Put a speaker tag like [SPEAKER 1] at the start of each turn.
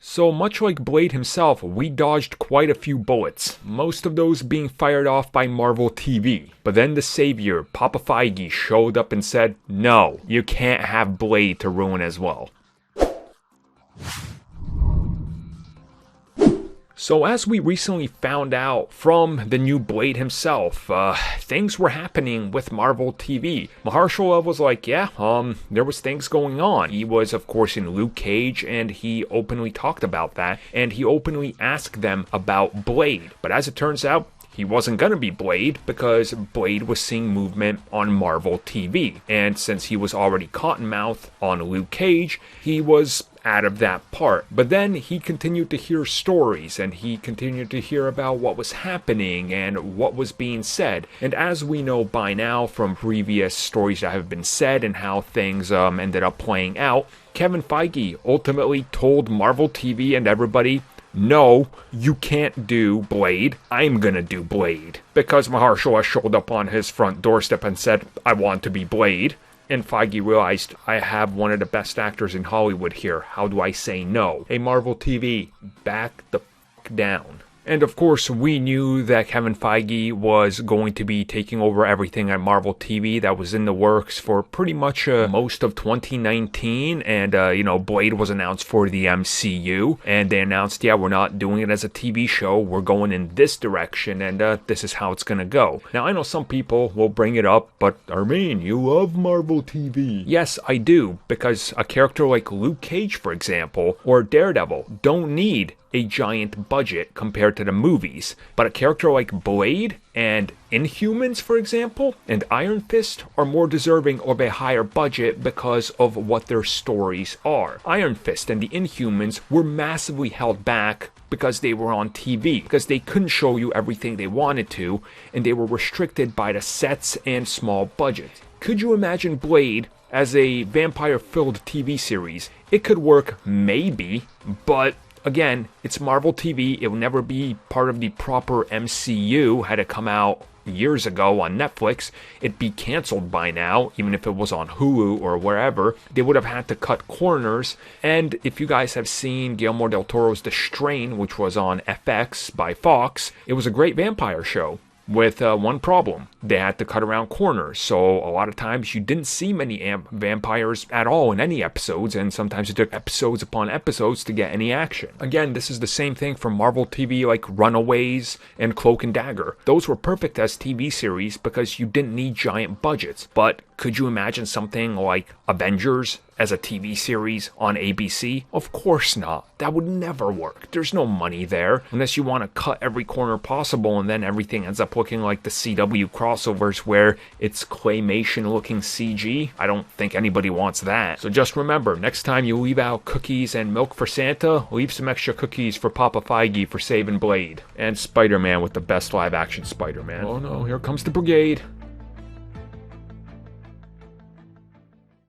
[SPEAKER 1] So much like Blade himself, we dodged quite a few bullets, most of those being fired off by Marvel TV. But then the savior, Papa Feige, showed up and said, no, you can't have Blade to ruin as well. So as we recently found out from the new Blade himself, things were happening with Marvel TV. Mahershala was like, yeah, there was things going on. He was, of course, in Luke Cage, and he openly talked about that, and he openly asked them about Blade. But as it turns out, he wasn't gonna be Blade because Blade was seeing movement on Marvel TV. And since he was already Cottonmouth on Luke Cage, he was out of that part. But then he continued to hear stories, and he continued to hear about what was happening and what was being said. And as we know by now from previous stories that have been said and how things ended up playing out, Kevin Feige ultimately told Marvel TV and everybody, no, you can't do Blade. I'm gonna do Blade. Because Mahershala showed up on his front doorstep and said, I want to be Blade. And Feige realized, I have one of the best actors in Hollywood here. How do I say no? Hey, Marvel TV, back the f*** down. And of course, we knew that Kevin Feige was going to be taking over everything at Marvel TV. That was in the works for pretty much most of 2019. And, Blade was announced for the MCU. And they announced, yeah, we're not doing it as a TV show. We're going in this direction. And this is how it's going to go. Now, I know some people will bring it up, but Armin, you love Marvel TV. Yes, I do. Because a character like Luke Cage, for example, or Daredevil don't need a giant budget compared to the movies. But a character like Blade and Inhumans, for example, and Iron Fist are more deserving of a higher budget because of what their stories are. Iron Fist and the Inhumans were massively held back because they were on TV, because they couldn't show you everything they wanted to, and they were restricted by the sets and small budgets. Could you imagine Blade as a vampire-filled TV series? It could work, maybe, but again, it's Marvel TV. It will never be part of the proper MCU. Had it come out years ago on Netflix, it'd be canceled by now, even if it was on Hulu or wherever. They would have had to cut corners. And if you guys have seen Guillermo del Toro's The Strain, which was on FX by Fox, it was a great vampire show. With one problem, they had to cut around corners, so a lot of times you didn't see many vampires at all in any episodes, and sometimes it took episodes upon episodes to get any action. Again, this is the same thing for Marvel TV like Runaways and Cloak and Dagger. Those were perfect as TV series because you didn't need giant budgets, but could you imagine something like Avengers as a TV series on ABC? Of course not. That would never work. There's no money there unless you want to cut every corner possible and then everything ends up looking like the CW crossovers where it's claymation looking CG. I don't think anybody wants that. So just remember, next time you leave out cookies and milk for Santa, leave some extra cookies for Papa Feige for saving Blade. And Spider-Man with the best live action Spider-Man. Oh no, here comes the brigade.